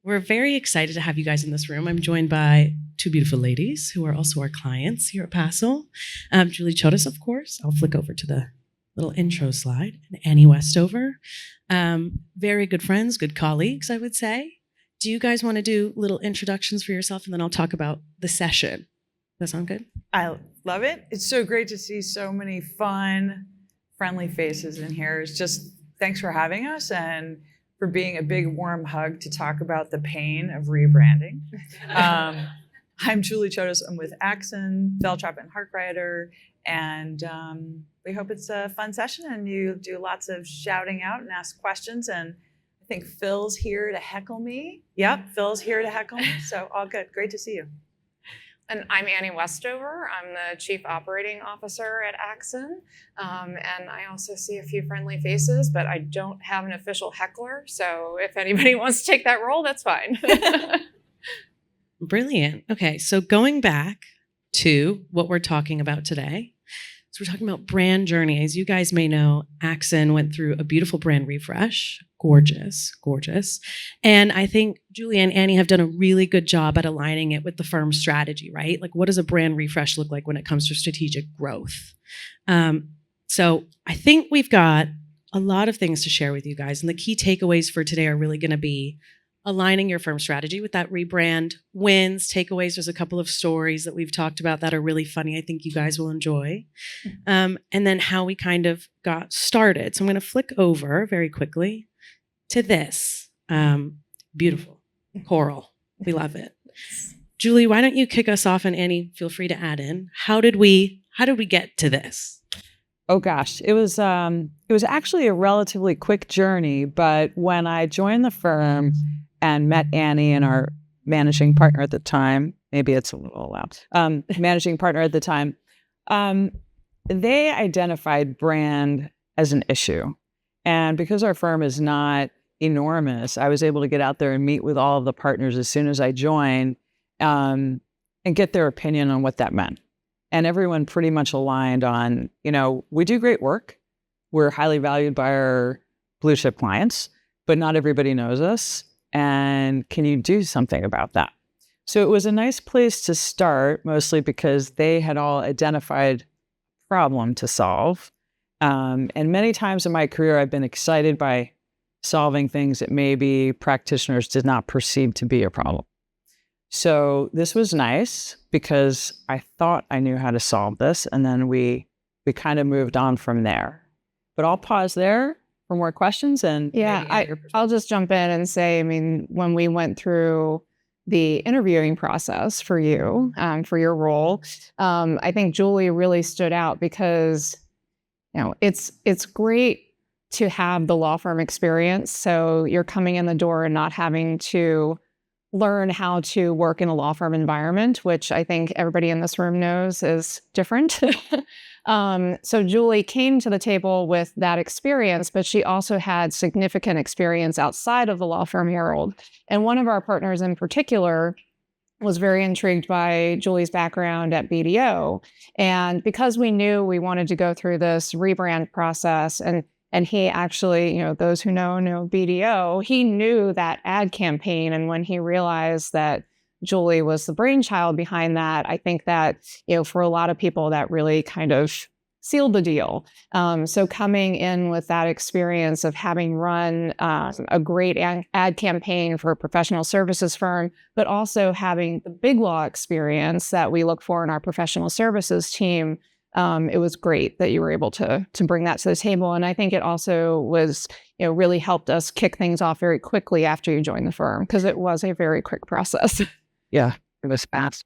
We're very excited to have you guys in this room. I'm joined by two beautiful ladies who are also our clients here at Passle. Julie Chodas, of course. I'll flick over to the little intro slide. And Annie Westover. Very good friends, good colleagues, I would say. Do you guys want to do little introductions for yourself, and then I'll talk about the session? Does that sound good? I love it. It's so great to see so many fun, friendly faces in here. It's just thanks for having us and for being a big warm hug to talk about the pain of rebranding. I'm Julie Chodas. I'm with Axinn, Veltrap, and Harkwriter, and we hope it's a fun session and you do lots of shouting out and ask questions. And I think Phil's here to heckle me. Yep, Phil's here to heckle me. So all good. Great to see you. And I'm Annie Westover. I'm the Chief Operating Officer at Axinn. And I also see a few friendly faces, but I don't have an official heckler. So if anybody wants to take that role, that's fine. Brilliant. Okay, so going back to what we're talking about today. So we're talking about brand journey. As you guys may know, Axinn went through a beautiful brand refresh. Gorgeous, gorgeous. And I think Julie and Annie have done a really good job at aligning it with the firm's strategy, right? Like, what does a brand refresh look like when it comes to strategic growth? So I think we've got a lot of things to share with you guys. And the key takeaways for today are really going to be aligning your firm strategy with that rebrand, wins, takeaways. There's a couple of stories that we've talked about that are really funny. I think you guys will enjoy. And then how we kind of got started. So I'm going to flick over very quickly to this. Beautiful. Coral. We love it. Julie, why don't you kick us off, and Annie, feel free to add in. How did we get to this? Oh gosh, it was actually a relatively quick journey, but when I joined the firm and met Annie and our managing partner at the time, maybe it's a little loud, managing partner at the time, they identified brand as an issue. And because our firm is not enormous, I was able to get out there and meet with all of the partners as soon as I joined and get their opinion on what that meant. And everyone pretty much aligned on, we do great work. We're highly valued by our blue chip clients, but not everybody knows us. And can you do something about that? So it was a nice place to start, mostly because they had all identified a problem to solve. And many times in my career, I've been excited by solving things that maybe practitioners did not perceive to be a problem. So this was nice because I thought I knew how to solve this, and then we kind of moved on from there. But I'll pause there for more questions. And I'll just jump in and say, when we went through the interviewing process for you, for your role, I think Julie really stood out because, it's great to have the law firm experience. So you're coming in the door and not having to learn how to work in a law firm environment, which I think everybody in this room knows is different. So Julie came to the table with that experience, but she also had significant experience outside of the law firm world. And one of our partners in particular was very intrigued by Julie's background at BDO. And because we knew we wanted to go through this rebrand process, and he actually, those who know BDO, he knew that ad campaign. And when he realized that Julie was the brainchild behind that, I think that, for a lot of people, that really kind of sealed the deal. So coming in with that experience of having run a great ad campaign for a professional services firm, but also having the big law experience that we look for in our professional services team, it was great that you were able to bring that to the table. And I think it also was, really helped us kick things off very quickly after you joined the firm, because it was a very quick process. Yeah, it was fast.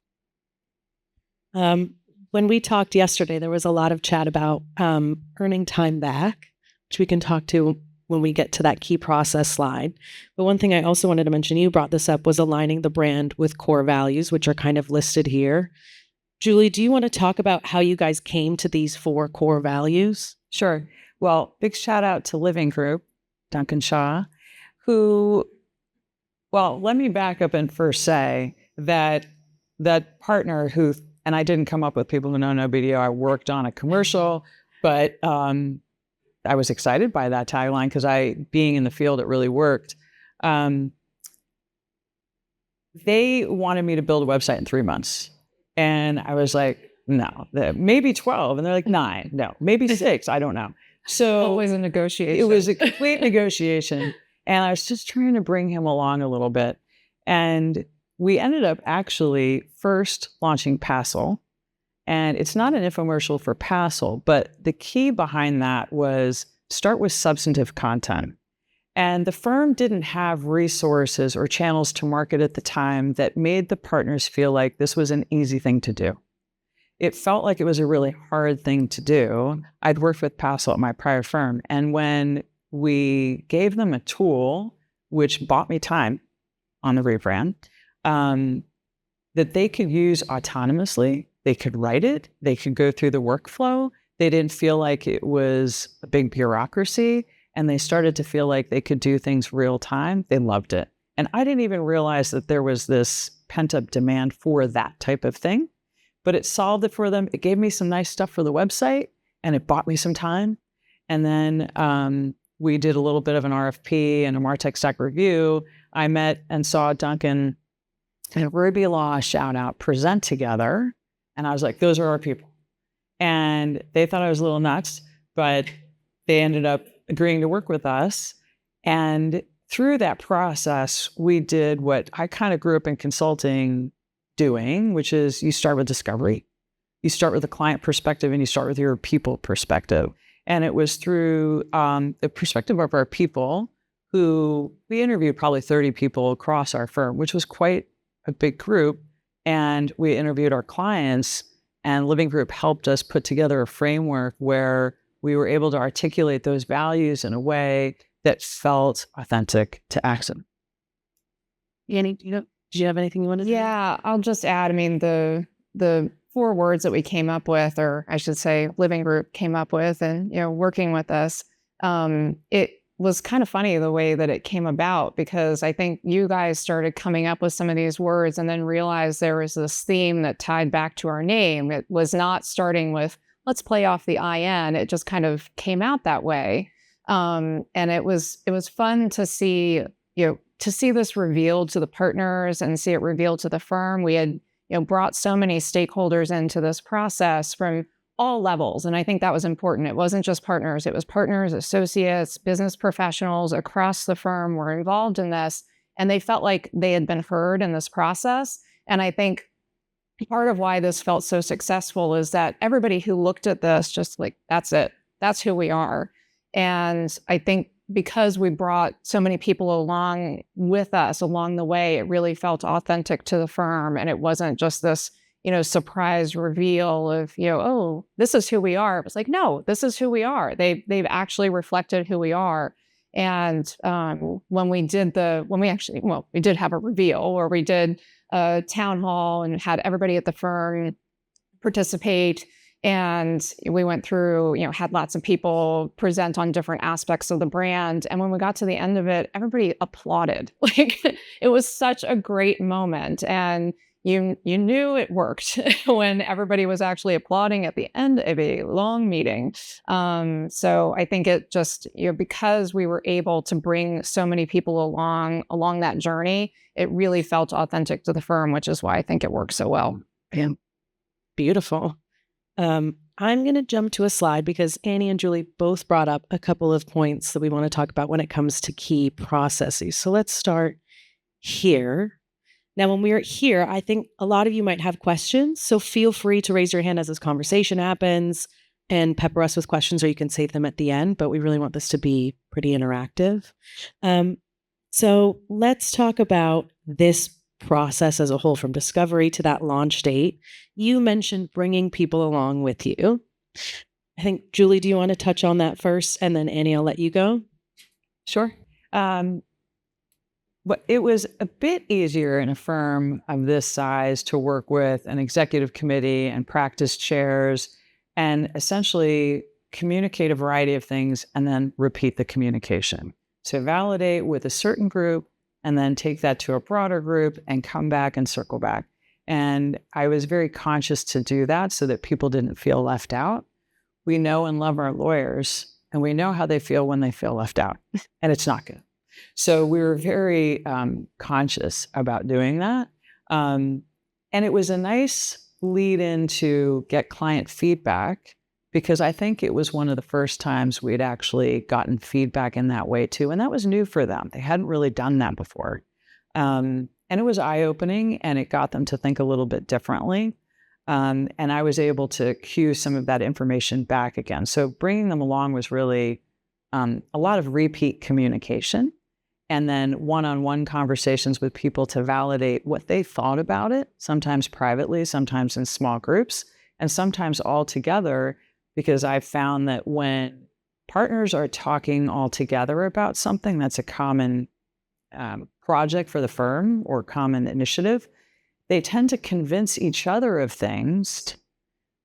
When we talked yesterday, there was a lot of chat about earning time back, which we can talk to when we get to that key process slide. But one thing I also wanted to mention, you brought this up, was aligning the brand with core values, which are kind of listed here. Julie, do you want to talk about how you guys came to these 4 core values? Sure. Well, big shout out to Living Group, Duncan Shaw, let me back up and first say that partner who, and I didn't come up with people who know no BDO, I worked on a commercial, but I was excited by that tagline because being in the field, it really worked. they wanted me to build a website in 3 months. And I was like, no, maybe 12. And they're like, 9, no, maybe 6, I don't know. So Always a negotiation. it was a complete negotiation. And I was just trying to bring him along a little bit. And we ended up actually first launching Passle. And it's not an infomercial for Passle, but the key behind that was start with substantive content. And the firm didn't have resources or channels to market at the time that made the partners feel like this was an easy thing to do. It felt like it was a really hard thing to do. I'd worked with Passle at my prior firm. And when we gave them a tool, which bought me time on the rebrand, that they could use autonomously, they could write it, they could go through the workflow. They didn't feel like it was a big bureaucracy. And they started to feel like they could do things real time. They loved it. And I didn't even realize that there was this pent-up demand for that type of thing, but it solved it for them. It gave me some nice stuff for the website, and it bought me some time. And then we did a little bit of an RFP and a MarTech Stack review. I met and saw Duncan and Ruby Law, shout out, present together. And I was like, those are our people. And they thought I was a little nuts, but they ended up agreeing to work with us. And through that process, we did what I kind of grew up in consulting doing, which is you start with discovery. You start with the client perspective and you start with your people perspective. And it was through the perspective of our people who we interviewed probably 30 people across our firm, which was quite a big group. And we interviewed our clients, and Living Group helped us put together a framework where we were able to articulate those values in a way that felt authentic to Axinn. Annie, do you have anything you want to say? Yeah, I'll just add, I mean, the 4 words that we came up with, or I should say Living Group came up with, and, working with us, it was kind of funny the way that it came about, because I think you guys started coming up with some of these words and then realized there was this theme that tied back to our name. It was not starting with, let's play off the IN. It just kind of came out that way. And it was fun to see, to see this revealed to the partners and see it revealed to the firm. We had, brought so many stakeholders into this process from all levels. And I think that was important. It wasn't just partners. It was partners, associates, business professionals across the firm were involved in this. And they felt like they had been heard in this process. And I think part of why this felt so successful is that everybody who looked at this just like, that's it. That's who we are. And I think because we brought so many people along with us along the way, it really felt authentic to the firm. And it wasn't just this, surprise reveal of, oh, this is who we are. It was like, no, this is who we are. They've actually reflected who we are. And we did have a reveal, or we did a town hall and had everybody at the firm participate. And we went through, had lots of people present on different aspects of the brand. And when we got to the end of it, everybody applauded. Like, it was such a great moment. And you knew it worked when everybody was actually applauding at the end of a long meeting. So I think it just, because we were able to bring so many people along that journey, it really felt authentic to the firm, which is why I think it works so well. Yeah. Beautiful. I'm going to jump to a slide because Annie and Julie both brought up a couple of points that we want to talk about when it comes to key processes. So let's start here. Now, when we're here, I think a lot of you might have questions, so feel free to raise your hand as this conversation happens and pepper us with questions, or you can save them at the end, but we really want this to be pretty interactive. So let's talk about this process as a whole, from discovery to that launch date. You mentioned bringing people along with you. I think, Julie, do you want to touch on that first? And then Annie, I'll let you go. Sure. But it was a bit easier in a firm of this size to work with an executive committee and practice chairs and essentially communicate a variety of things and then repeat the communication. So validate with a certain group and then take that to a broader group and come back and circle back. And I was very conscious to do that so that people didn't feel left out. We know and love our lawyers, and we know how they feel when they feel left out, and it's not good. So we were very conscious about doing that. And it was a nice lead in to get client feedback, because I think it was one of the first times we'd actually gotten feedback in that way too. And that was new for them. They hadn't really done that before. And it was eye-opening, and it got them to think a little bit differently. And I was able to cue some of that information back again. So bringing them along was really a lot of repeat communication, and then one-on-one conversations with people to validate what they thought about it, sometimes privately, sometimes in small groups, and sometimes all together, because I've found that when partners are talking all together about something that's a common project for the firm or common initiative, they tend to convince each other of things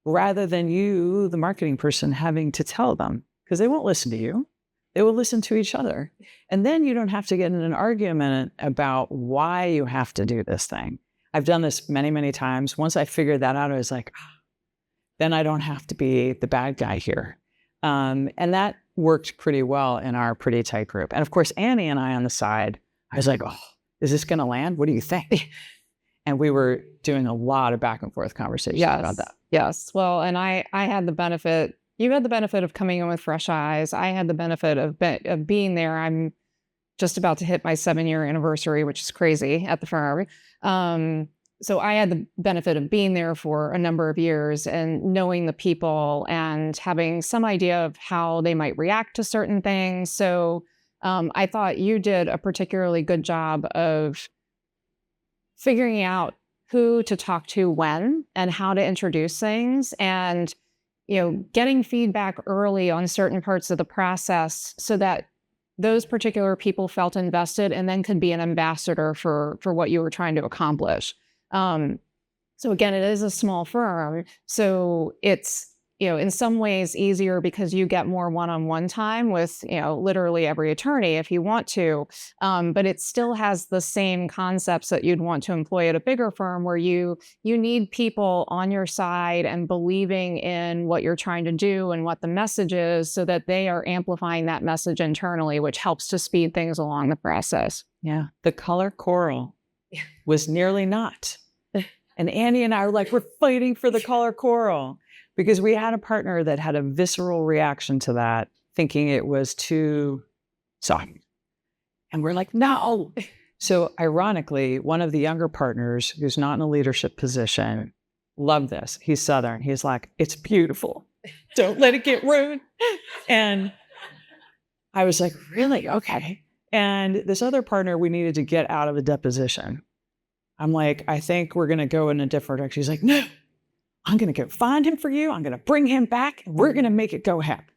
rather than you, the marketing person, having to tell them, because they won't listen to you. They will listen to each other. And then you don't have to get in an argument about why you have to do this thing. I've done this many, many times. Once I figured that out, I was like, then I don't have to be the bad guy here. And that worked pretty well in our pretty tight group. And of course, Annie and I on the side, I was like, oh, is this going to land? What do you think? And we were doing a lot of back and forth conversations about that. Yes. Well, and I had the benefit, you had the benefit of coming in with fresh eyes. I had the benefit of being there. I'm just about to hit my 7-year anniversary, which is crazy at the firm. So I had the benefit of being there for a number of years and knowing the people and having some idea of how they might react to certain things. So I thought you did a particularly good job of figuring out who to talk to when and how to introduce things, and getting feedback early on certain parts of the process so that those particular people felt invested and then could be an ambassador for what you were trying to accomplish. So again, it is a small firm, so it's in some ways easier because you get more one-on-one time with literally every attorney if you want to, but it still has the same concepts that you'd want to employ at a bigger firm, where you need people on your side and believing in what you're trying to do and what the message is, so that they are amplifying that message internally, which helps to speed things along the process. Yeah, the color coral was nearly not. And Annie and I were like, we're fighting for the color coral, because we had a partner that had a visceral reaction to that, thinking it was too soft. And we're like, no. So ironically, one of the younger partners, who's not in a leadership position, loved this. He's Southern. He's like, it's beautiful. Don't let it get ruined. And I was like, really? Okay. And this other partner, we needed to get out of a deposition. I'm like, I think we're going to go in a different direction. He's like, no, I'm going to go find him for you. I'm going to bring him back, and we're going to make it go happen.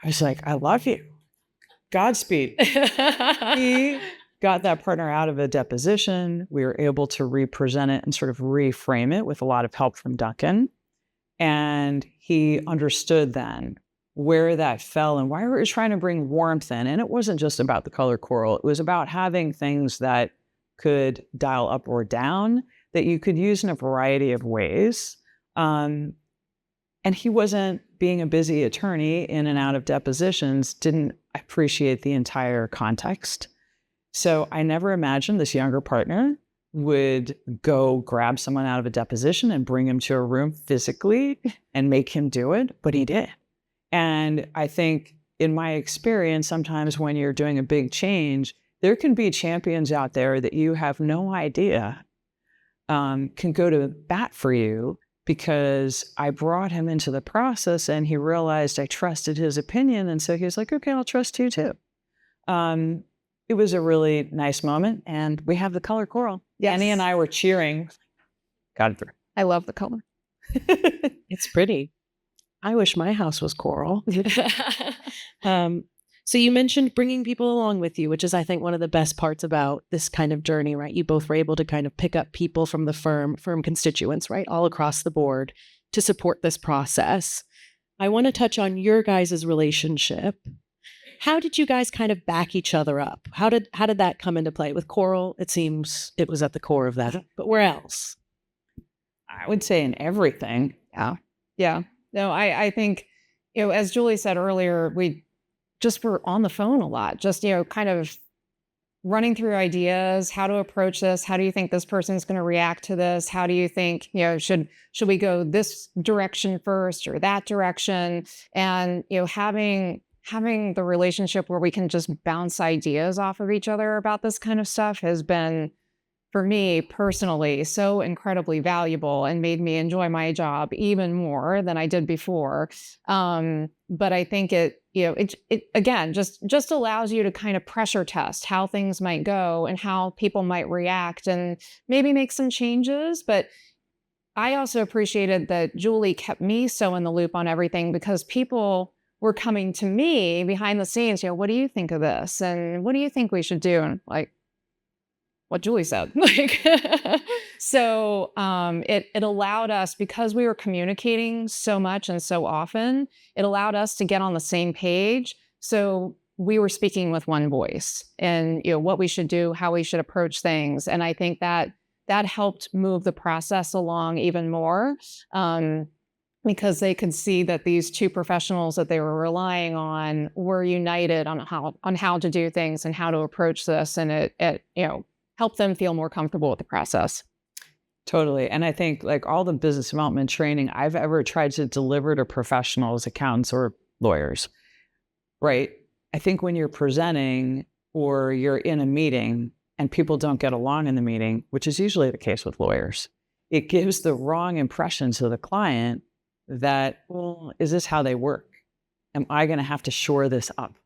I was like, I love you. Godspeed. He got that partner out of a deposition. We were able to represent it and sort of reframe it with a lot of help from Duncan. And he understood then where that fell and why we were trying to bring warmth in. And it wasn't just about the color coral. It was about having things that could dial up or down, that you could use in a variety of ways. And he wasn't, being a busy attorney in and out of depositions, didn't appreciate the entire context. So I never imagined this younger partner would go grab someone out of a deposition and bring him to a room physically and make him do it, but he did. And I think in my experience, sometimes when you're doing a big change, there can be champions out there that you have no idea can go to bat for you, because I brought him into the process and he realized I trusted his opinion. And so he was like, okay, I'll trust you too. It was a really nice moment, and we have the color coral. Yes. Annie and I were cheering. Got it through. I love the color. It's pretty. I wish my house was coral. So you mentioned bringing people along with you, which is, I think, one of the best parts about this kind of journey, right? You both were able to kind of pick up people from the firm constituents, right? All across the board to support this process. I want to touch on your guys' relationship. How did you guys kind of back each other up? How did that come into play? With Coral, it seems it was at the core of that, but where else? I would say in everything. Yeah. No, I think, as Julie said earlier, we just were on the phone a lot, just, kind of running through ideas, how to approach this. How do you think this person's going to react to this? How do you think, should we go this direction first or that direction? And, having the relationship where we can just bounce ideas off of each other about this kind of stuff has been, for me personally, so incredibly valuable and made me enjoy my job even more than I did before. But I think it again, just allows you to kind of pressure test how things might go and how people might react and maybe make some changes. But I also appreciated that Julie kept me so in the loop on everything, because people were coming to me behind the scenes, what do you think of this? And what do you think we should do? And like, what Julie said. So it allowed us, because we were communicating so much and so often, it allowed us to get on the same page. So we were speaking with one voice, and what we should do, how we should approach things. And I think that helped move the process along even more, because they could see that these two professionals that they were relying on were united on how to do things and how to approach this, and it help them feel more comfortable with the process. Totally. And I think like all the business development training I've ever tried to deliver to professionals, accountants, or lawyers, right? I think when you're presenting or you're in a meeting and people don't get along in the meeting, which is usually the case with lawyers, it gives the wrong impression to the client that, well, is this how they work? Am I going to have to shore this up?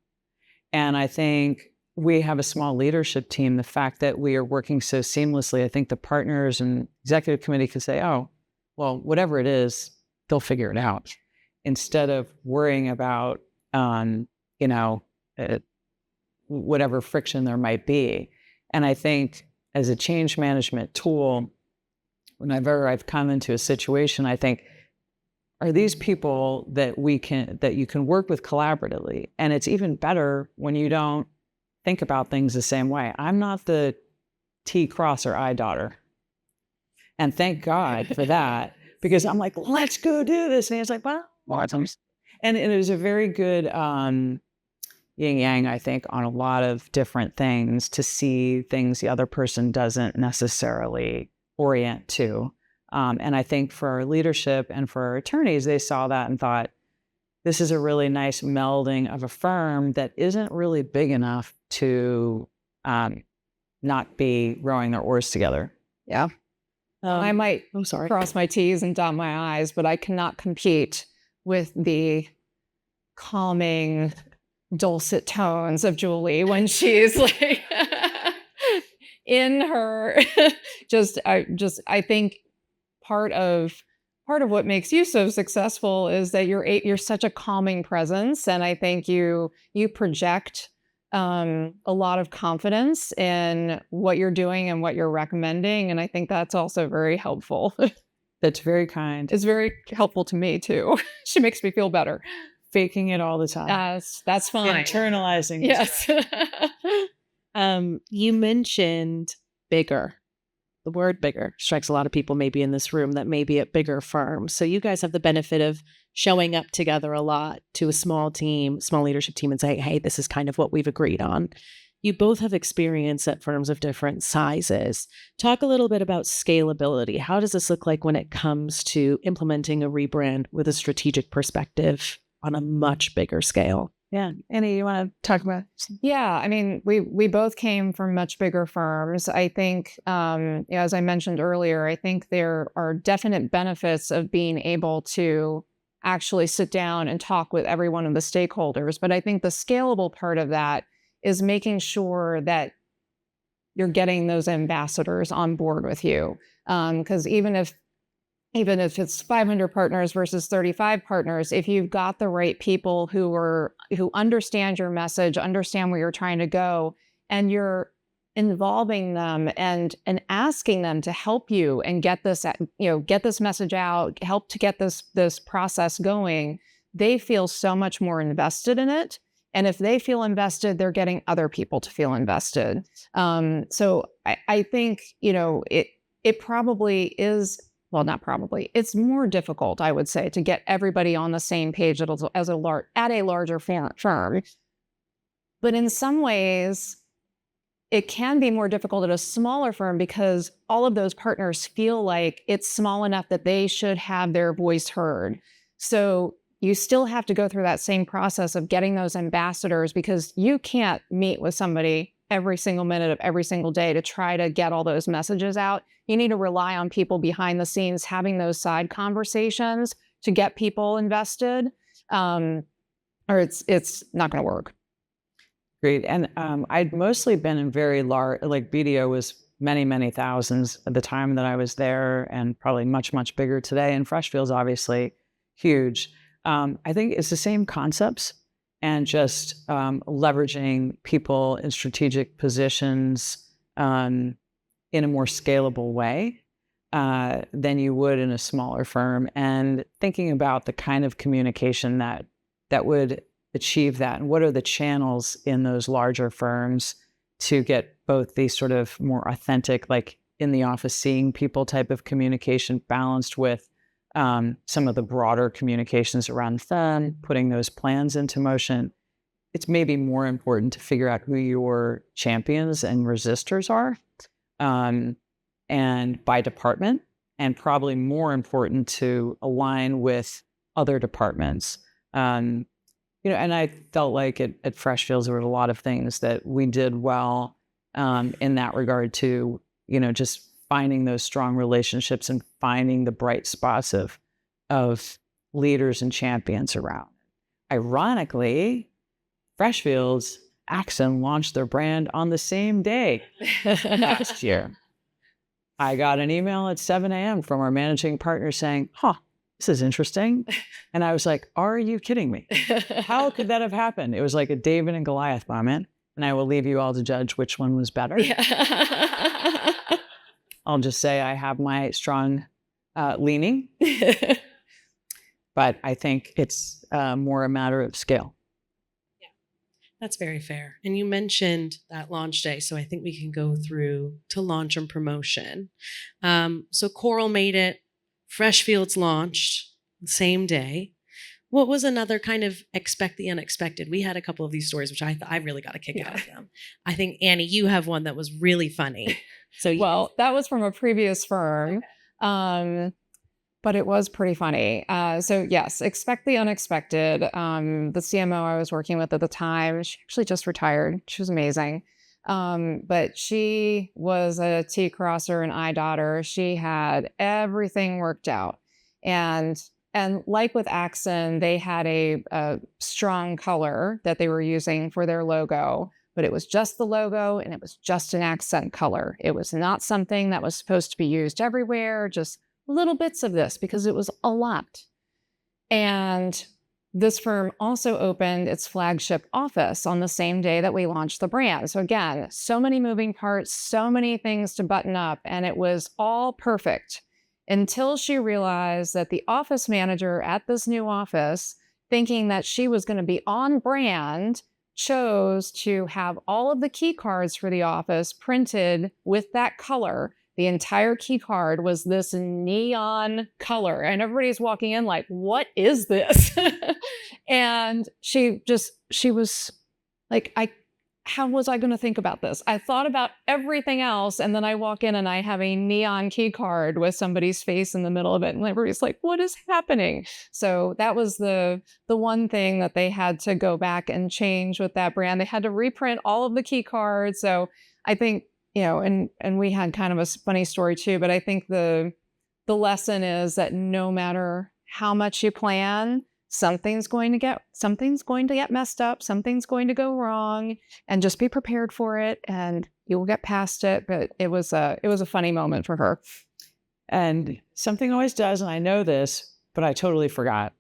And I think we have a small leadership team. The fact that we are working so seamlessly, I think the partners and executive committee can say, oh, well, whatever it is, they'll figure it out, instead of worrying about, whatever friction there might be. And I think as a change management tool, whenever I've come into a situation, I think, are these people that you can work with collaboratively? And it's even better when you don't think about things the same way. I'm not the T crosser I daughter. And thank God for that, because I'm like, let's go do this. And he's like, well, and it was a very good yin yang, I think, on a lot of different things, to see things the other person doesn't necessarily orient to. And I think for our leadership and for our attorneys, they saw that and thought, this is a really nice melding of a firm that isn't really big enough to not be rowing their oars together. Yeah. I might cross my T's and dot my I's, but I cannot compete with the calming, dulcet tones of Julie when she's like in her I think part of what makes you so successful is that you're such a calming presence, and I think you project a lot of confidence in what you're doing and what you're recommending, and I think that's also very helpful. That's very kind. It's very helpful to me too. She makes me feel better. Faking it all the time. That's fine. Internalizing. Yes. You mentioned bigger. The word bigger strikes a lot of people maybe in this room that may be at bigger firms. So you guys have the benefit of showing up together a lot to a small leadership team, and saying, hey, this is kind of what we've agreed on. You both have experience at firms of different sizes. Talk a little bit about scalability. How does this look like when it comes to implementing a rebrand with a strategic perspective on a much bigger scale? Yeah. Annie, you want to talk about? Yeah. I mean, we both came from much bigger firms. I think, as I mentioned earlier, I think there are definite benefits of being able to actually sit down and talk with every one of the stakeholders. But I think the scalable part of that is making sure that you're getting those ambassadors on board with you. Because even if it's 500 partners versus 35 partners, if you've got the right people who understand your message, understand where you're trying to go, and you're involving them and asking them to help you and get this message out, help to get this process going, they feel so much more invested in it. And if they feel invested, they're getting other people to feel invested. So I think, it probably is, well, not probably, it's more difficult, I would say, to get everybody on the same page at a larger firm. But in some ways, it can be more difficult at a smaller firm because all of those partners feel like it's small enough that they should have their voice heard. So you still have to go through that same process of getting those ambassadors, because you can't meet with somebody every single minute of every single day to try to get all those messages out. You need to rely on people behind the scenes having those side conversations to get people invested, or it's not going to work. Great. And I'd mostly been in very large, like BDO was many, many thousands at the time that I was there, and probably much, much bigger today. And Freshfield's obviously huge. I think it's the same concepts, and just leveraging people in strategic positions in a more scalable way than you would in a smaller firm, and thinking about the kind of communication that would achieve that, and what are the channels in those larger firms to get both these sort of more authentic, like in the office seeing people type of communication balanced with some of the broader communications around the firm, putting those plans into motion. It's maybe more important to figure out who your champions and resistors are, and by department, and probably more important to align with other departments. And I felt like at Freshfields, there were a lot of things that we did well in that regard too, just finding those strong relationships and finding the bright spots of leaders and champions around. Ironically, Freshfields, Axinn launched their brand on the same day last year. I got an email at 7 a.m. from our managing partner saying, this is interesting. And I was like, are you kidding me? How could that have happened? It was like a David and Goliath moment. And I will leave you all to judge which one was better. Yeah. I'll just say I have my strong leaning. But I think it's more a matter of scale. Yeah, that's very fair. And you mentioned that launch day, so I think we can go through to launch and promotion. So Coral made it. Freshfields launched the same day. What was another kind of expect the unexpected? We had a couple of these stories, which I really got a kick out of them. I think, Annie, you have one that was really funny. So, well, that was from a previous firm, but it was pretty funny. So yes, expect the unexpected. The CMO I was working with at the time, she actually just retired. She was amazing. But she was a T crosser and I dotter. She had everything worked out. And like with Axinn, they had a strong color that they were using for their logo, but it was just the logo and it was just an accent color. It was not something that was supposed to be used everywhere, just little bits of this, because it was a lot. And this firm also opened its flagship office on the same day that we launched the brand. So again, so many moving parts, so many things to button up, and it was all perfect until she realized that the office manager at this new office, thinking that she was going to be on brand, chose to have all of the key cards for the office printed with that color. The entire key card was this neon color, and everybody's walking in like, what is this? And she was like, how was I going to think about this? I thought about everything else, and then I walk in and I have a neon key card with somebody's face in the middle of it, and everybody's like, what is happening? So that was the one thing that they had to go back and change with that brand. They had to reprint all of the key cards. So I think, and we had kind of a funny story too, but I think the lesson is that no matter how much you plan, something's going to get messed up, something's going to go wrong, and just be prepared for it and you will get past it. But it was a funny moment for her. And something always does, and I know this, but I totally forgot.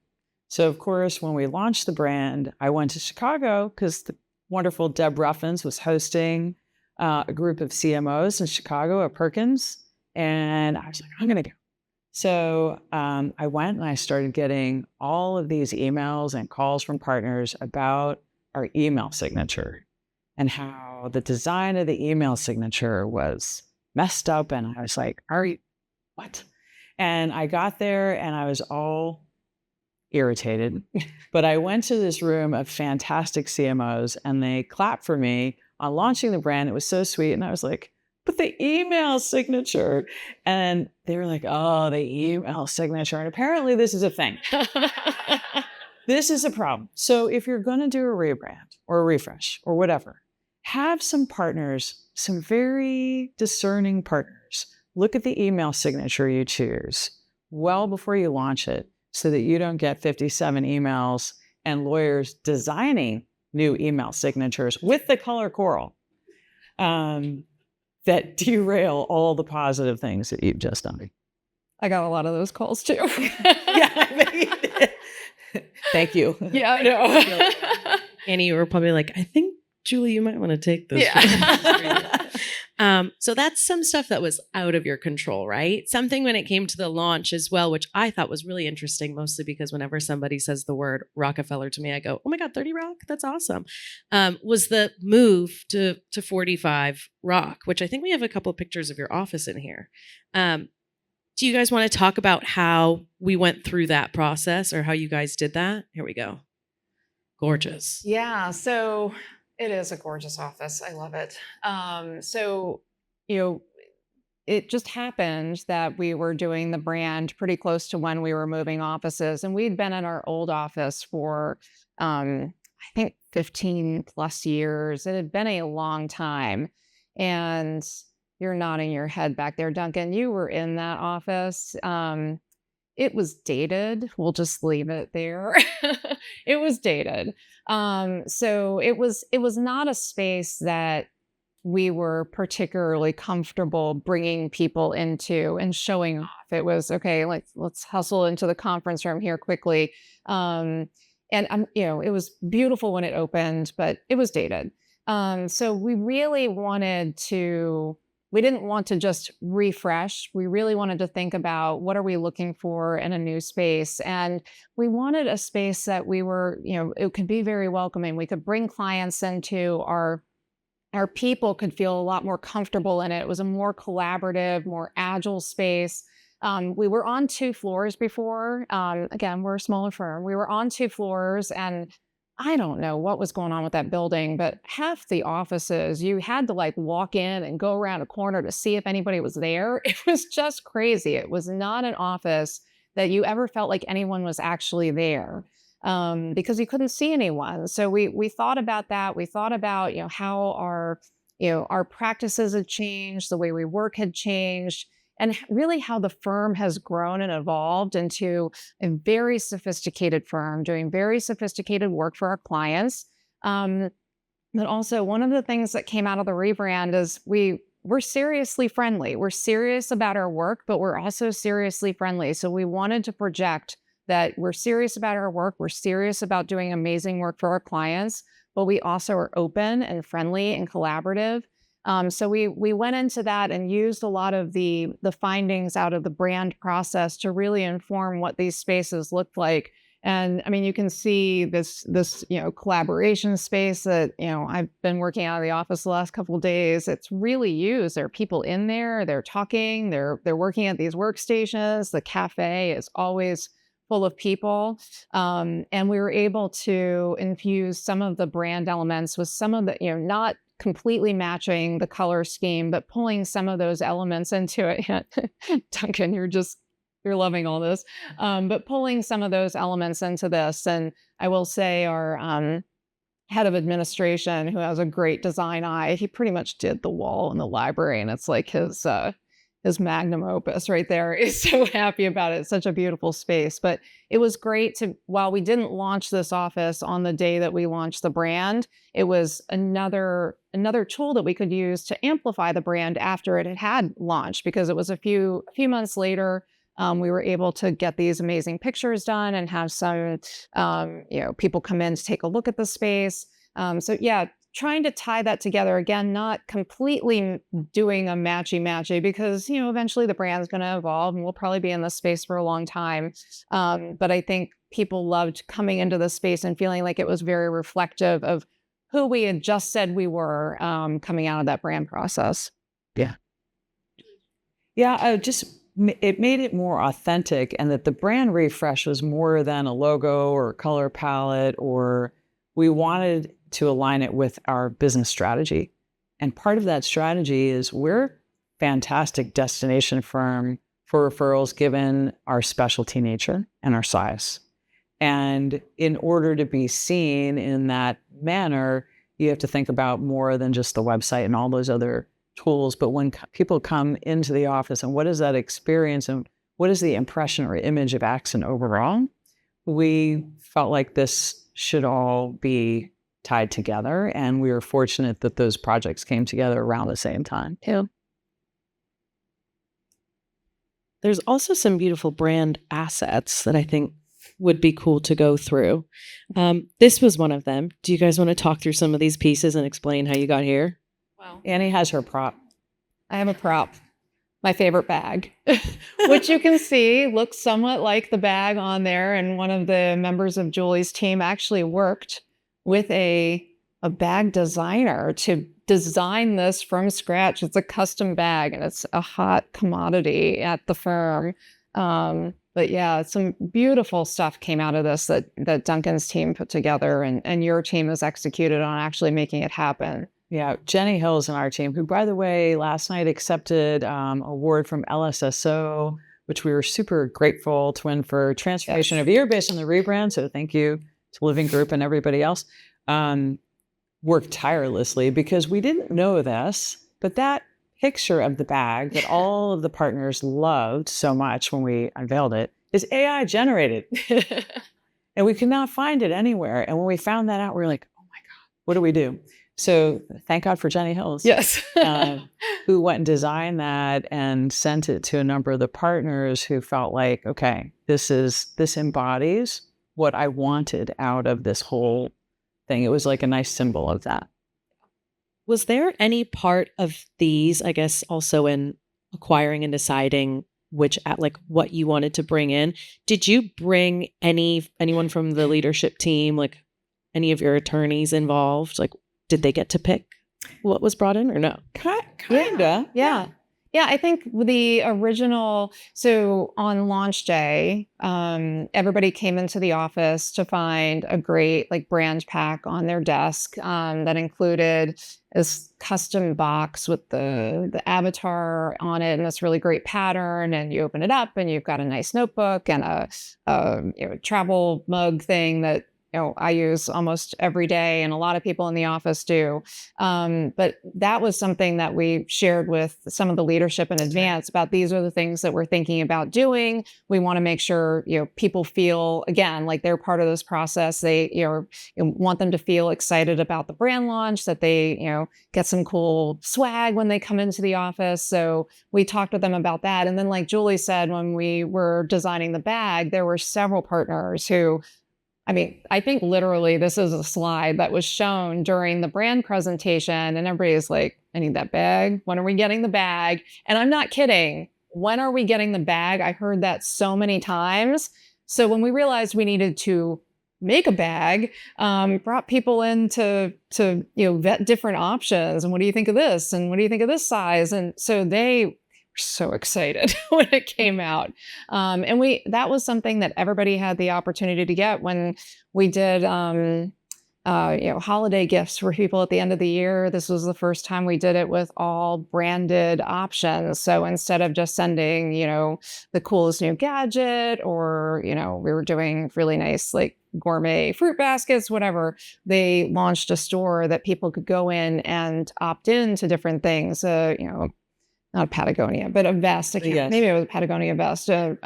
So of course, when we launched the brand, I went to Chicago because the wonderful Deb Ruffins was hosting a group of CMOs in Chicago at Perkins. And I was like, I'm going to go. So I went and I started getting all of these emails and calls from partners about our email signature and how the design of the email signature was messed up. And I was like, what? And I got there and I was all irritated. But I went to this room of fantastic CMOs and they clapped for me on launching the brand. It was so sweet. And I was like, but the email signature. And they were like, oh, the email signature. And apparently this is a thing. This is a problem. So if you're going to do a rebrand or a refresh or whatever, have some partners, some very discerning partners. Look at the email signature you choose well before you launch it so that you don't get 57 emails and lawyers designing new email signatures with the color coral that derail all the positive things that you've just done. I got a lot of those calls too. Thank you. Yeah, I know. Annie, you were probably like, I think, Julie, you might want to take this. Yeah. So that's some stuff that was out of your control, right? Something when it came to the launch as well, which I thought was really interesting, mostly because whenever somebody says the word Rockefeller to me, I go, oh my God, 30 Rock? That's awesome. Was the move to 45 Rock, which I think we have a couple of pictures of your office in here. Do you guys want to talk about how we went through that process or how you guys did that? Here we go. Gorgeous. Yeah, so it is a gorgeous office. I love it. So, it just happened that we were doing the brand pretty close to when we were moving offices. And we'd been in our old office for, I think, 15 plus years. It had been a long time. And you're nodding your head back there, Duncan. You were in that office. It was dated. We'll just leave it there. It was dated. So it was not a space that we were particularly comfortable bringing people into and showing off. It was okay. Let's hustle into the conference room here quickly. And it was beautiful when it opened, but it was dated. So we really wanted to. We didn't want to just refresh. We really wanted to think about what are we looking for in a new space. And we wanted a space that we were, it could be very welcoming. We could bring clients into our people could feel a lot more comfortable in it. It was a more collaborative, more agile space. We were on 2 floors before. Again, we're a smaller firm. We were on 2 floors and I don't know what was going on with that building, but half the offices, you had to walk in and go around a corner to see if anybody was there. It was just crazy. It was not an office that you ever felt like anyone was actually there because you couldn't see anyone. So we thought about that. We thought about, how our practices had changed, the way we work had changed, and really how the firm has grown and evolved into a very sophisticated firm doing very sophisticated work for our clients. But also one of the things that came out of the rebrand is we're seriously friendly. We're serious about our work, but we're also seriously friendly. So we wanted to project that we're serious about our work. We're serious about doing amazing work for our clients, but we also are open and friendly and collaborative. So we went into that and used a lot of the findings out of the brand process to really inform what these spaces looked like. And I mean, you can see this collaboration space that I've been working out of the office the last couple of days. It's really used. There are people in there. They're talking. They're working at these workstations. The cafe is always full of people. And we were able to infuse some of the brand elements with some of the not completely matching the color scheme, but pulling some of those elements into it. Duncan, you're loving all this, but pulling some of those elements into this. And I will say our head of administration, who has a great design eye, he pretty much did the wall in the library, and it's like his magnum opus right there. He's so happy about it. It's such a beautiful space. But it was great while we didn't launch this office on the day that we launched the brand, it was another tool that we could use to amplify the brand after it had launched, because it was a few months later. We were able to get these amazing pictures done and have some people come in to take a look at the space. So yeah, trying to tie that together again, not completely doing a matchy because eventually the brand's going to evolve and we'll probably be in this space for a long time. But I think people loved coming into the space and feeling like it was very reflective of who we had just said we were coming out of that brand process. Yeah. It made it more authentic, and that the brand refresh was more than a logo or a color palette, or we wanted to align it with our business strategy. And part of that strategy is we're a fantastic destination firm for referrals given our specialty nature and our size. And in order to be seen in that manner, you have to think about more than just the website and all those other tools. But when people come into the office and what is that experience and what is the impression or image of Axinn overall, we felt like this should all be tied together. And we were fortunate that those projects came together around the same time. Yeah. There's also some beautiful brand assets that I think would be cool to go through. This was one of them. Do you guys want to talk through some of these pieces and explain how you got here? Wow. Annie has her prop. I have a prop. My favorite bag, which you can see looks somewhat like the bag on there. And one of the members of Julie's team actually worked with a bag designer to design this from scratch. It's a custom bag and it's a hot commodity at the firm. But yeah, some beautiful stuff came out of this that Duncan's team put together and your team has executed on actually making it happen. Yeah, Jenny Hill's in our team, who, by the way, last night accepted award from LSSO, which we were super grateful to win for Transformation of the Year based on the rebrand. So thank you to Living Group and everybody else. Worked tirelessly because we didn't know this, but that picture of the bag that all of the partners loved so much when we unveiled it is AI generated. And we could not find it anywhere. And when we found that out, we were like, oh my God, what do we do? So thank God for Jenny Hills. Yes. Who went and designed that and sent it to a number of the partners who felt like, okay, this embodies what I wanted out of this whole thing. It was like a nice symbol of that. Was there any part of these, I guess, also in acquiring and deciding what you wanted to bring in? Did you bring anyone from the leadership team, like any of your attorneys involved? Like, did they get to pick what was brought in or no? Kinda. Yeah. Yeah, I think the original, so on launch day, everybody came into the office to find a great like brand pack on their desk that included this custom box with the avatar on it and this really great pattern. And you open it up and you've got a nice notebook and a travel mug thing that I use almost every day and a lot of people in the office do. But that was something that we shared with some of the leadership in advance about these are the things that we're thinking about doing. We want to make sure, people feel, again, like they're part of this process. They, want them to feel excited about the brand launch, that they, get some cool swag when they come into the office. So we talked with them about that. And then like Julie said, when we were designing the bag, there were several partners who, I think literally this is a slide that was shown during the brand presentation and everybody's like, I need that bag. When are we getting the bag? And I'm not kidding. When are we getting the bag? I heard that so many times. So when we realized we needed to make a bag, brought people in to vet different options. And what do you think of this? And what do you think of this size? And so they so excited when it came out. And that was something that everybody had the opportunity to get when we did, holiday gifts for people at the end of the year. This was the first time we did it with all branded options. So instead of just sending, the coolest new gadget or, we were doing really nice, like gourmet fruit baskets, whatever, they launched a store that people could go in and opt in to different things, not a Patagonia, but a vest. Maybe it was a Patagonia vest, a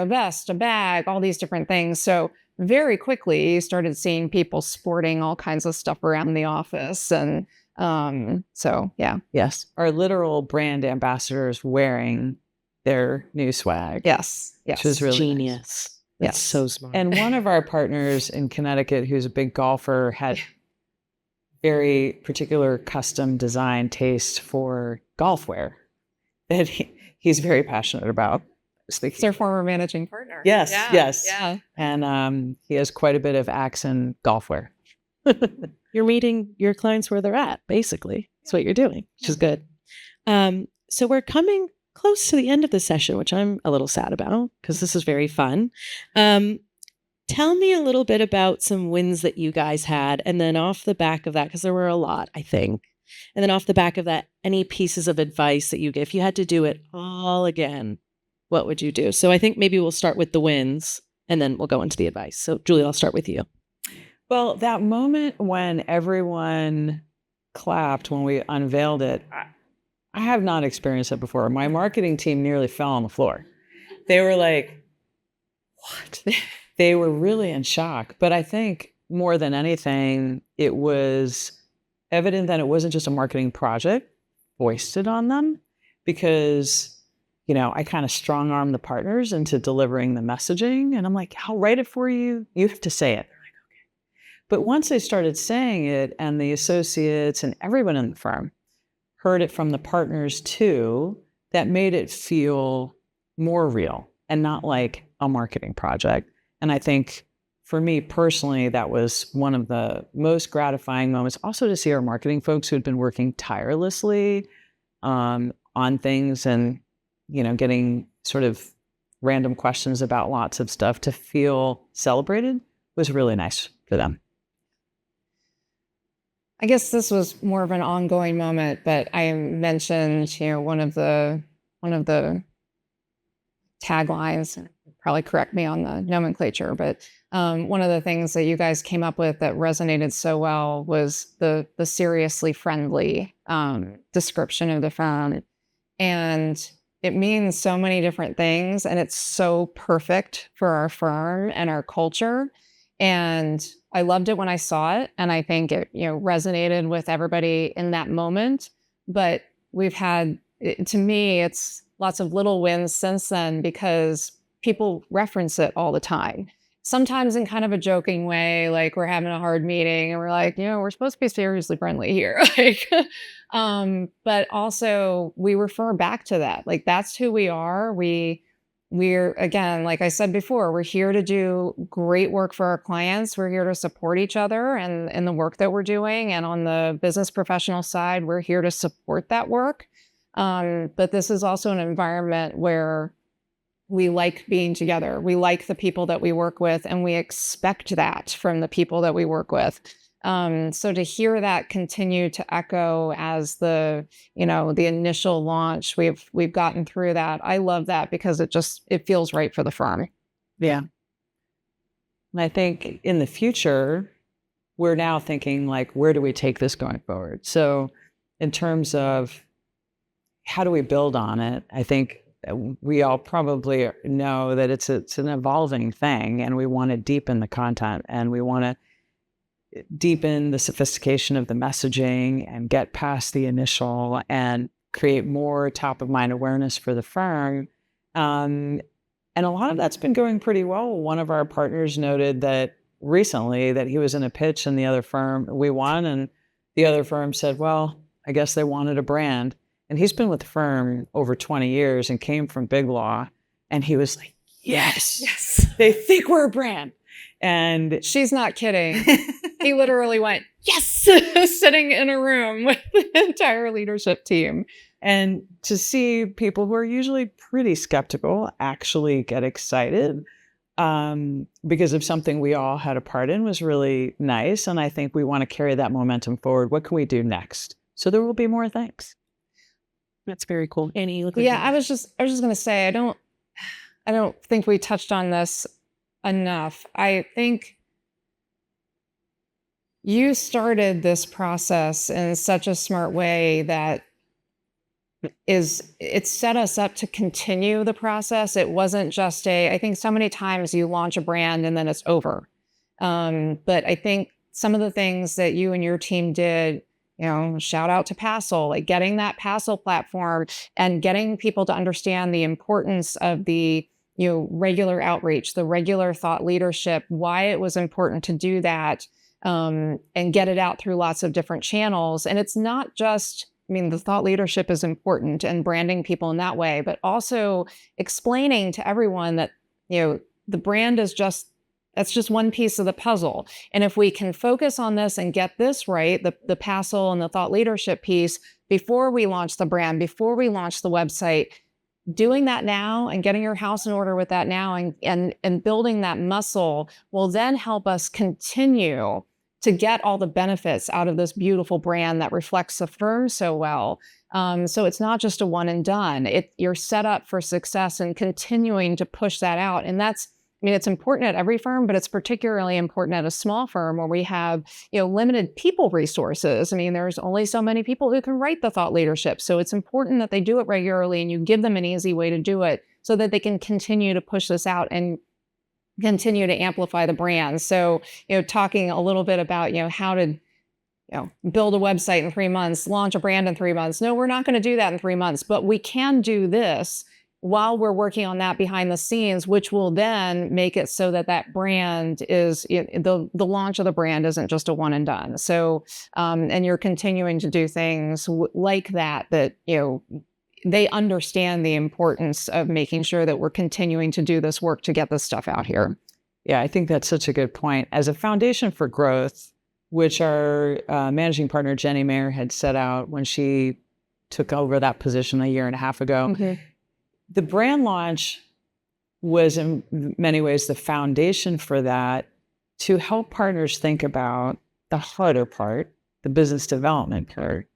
vest, a bag, all these different things. So very quickly you started seeing people sporting all kinds of stuff around the office. And so, yeah. Yes. Our literal brand ambassadors wearing their new swag. Yes. Yes. Which is really genius. Nice. That's so smart. And one of our partners in Connecticut, who's a big golfer, had very particular custom design taste for golf wear that he's very passionate about. It's their former managing partner. Yes, yeah, yes. Yeah. And he has quite a bit of Axinn golf wear. You're meeting your clients where they're at, basically. That's what you're doing, which is good. So we're coming close to the end of the session, which I'm a little sad about because this is very fun. Tell me a little bit about some wins that you guys had. And then off the back of that, because there were a lot, I think. And then off the back of that, any pieces of advice that you give, if you had to do it all again, what would you do? So I think maybe we'll start with the wins and then we'll go into the advice. So Julie, I'll start with you. Well, that moment when everyone clapped when we unveiled it, I have not experienced it before. My marketing team nearly fell on the floor. They were like, what? They were really in shock. But I think more than anything, it was evident that it wasn't just a marketing project foisted on them, because, I kind of strong armed the partners into delivering the messaging. And I'm like, I'll write it for you. You have to say it. They're like, okay. But once they started saying it, and the associates and everyone in the firm heard it from the partners too, that made it feel more real and not like a marketing project. And I think for me personally, that was one of the most gratifying moments. Also to see our marketing folks who had been working tirelessly on things and, getting sort of random questions about lots of stuff, to feel celebrated was really nice for them. I guess this was more of an ongoing moment, but I mentioned, one of the taglines, probably correct me on the nomenclature, but one of the things that you guys came up with that resonated so well was the seriously friendly description of the firm. And it means so many different things, and it's so perfect for our firm and our culture. And I loved it when I saw it, and I think it, resonated with everybody in that moment. But we've had, to me, it's lots of little wins since then, because people reference it all the time. Sometimes in kind of a joking way, like we're having a hard meeting and we're like, we're supposed to be seriously friendly here. But also we refer back to that. Like, that's who we are. We're, again, like I said before, we're here to do great work for our clients. We're here to support each other and in the work that we're doing. And on the business professional side, we're here to support that work. But this is also an environment where we like being together. We like the people that we work with, and we expect that from the people that we work with. So to hear that continue to echo as the initial launch, we've gotten through that. I love that, because it feels right for the firm. Yeah. And I think in the future, we're now thinking, like, where do we take this going forward? So in terms of how do we build on it, I think we all probably know that it's an evolving thing, and we want to deepen the content, and we want to deepen the sophistication of the messaging and get past the initial and create more top of mind awareness for the firm. And a lot of that's been going pretty well. One of our partners noted that recently that he was in a pitch and the other firm, we won, and the other firm said, well, I guess they wanted a brand. And he's been with the firm over 20 years and came from Big Law. And he was like, yes, they think we're a brand. And she's not kidding. He literally went, yes, sitting in a room with the entire leadership team. And to see people who are usually pretty skeptical actually get excited because of something we all had a part in was really nice. And I think we want to carry that momentum forward. What can we do next? So there will be more things. That's very cool. Annie, you look like I was just going to say, I don't think we touched on this enough. I think you started this process in such a smart way that it set us up to continue the process. It wasn't just I think so many times you launch a brand and then it's over. But I think some of the things that you and your team did, shout out to Passle, like getting that Passle platform and getting people to understand the importance of the regular outreach, the regular thought leadership, why it was important to do that, and get it out through lots of different channels. And it's not just, the thought leadership is important and branding people in that way, but also explaining to everyone that, the brand is that's just one piece of the puzzle. And if we can focus on this and get this right, the Passle and the thought leadership piece, before we launch the brand, before we launch the website, doing that now and getting your house in order with that now and building that muscle will then help us continue to get all the benefits out of this beautiful brand that reflects the firm so well. So it's not just a one and done. You're set up for success and continuing to push that out. And that's, I mean, it's important at every firm, but it's particularly important at a small firm where we have, limited people resources. I mean, there's only so many people who can write the thought leadership. So it's important that they do it regularly and you give them an easy way to do it so that they can continue to push this out and continue to amplify the brand. So, talking a little bit about, how to, build a website in 3 months, launch a brand in 3 months. No, we're not going to do that in 3 months, but we can do this while we're working on that behind the scenes, which will then make it so that that brand is, the launch of the brand isn't just a one and done. So, and you're continuing to do things like that, they understand the importance of making sure that we're continuing to do this work to get this stuff out here. Yeah, I think that's such a good point. As a foundation for growth, which our managing partner, Jenny Mayer, had set out when she took over that position a year and a half ago, the brand launch was in many ways the foundation for that to help partners think about the harder part, the business development part.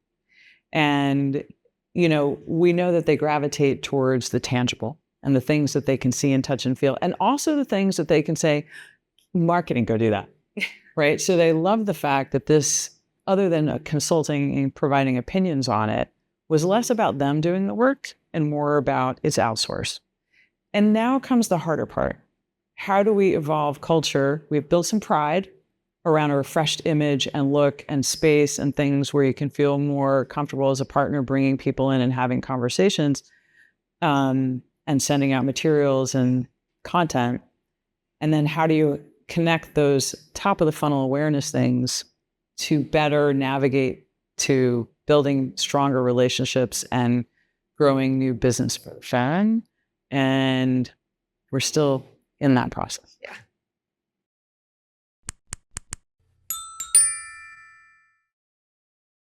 And we know that they gravitate towards the tangible and the things that they can see and touch and feel, and also the things that they can say, marketing, go do that, right? So they love the fact that this, other than consulting and providing opinions on it, was less about them doing the work and more about it's outsourced. And now comes the harder part. How do we evolve culture? We've built some pride around a refreshed image and look and space and things where you can feel more comfortable as a partner bringing people in and having conversations and sending out materials and content. And then how do you connect those top of the funnel awareness things to better navigate to building stronger relationships and growing new business for the firm? And we're still in that process. Yeah.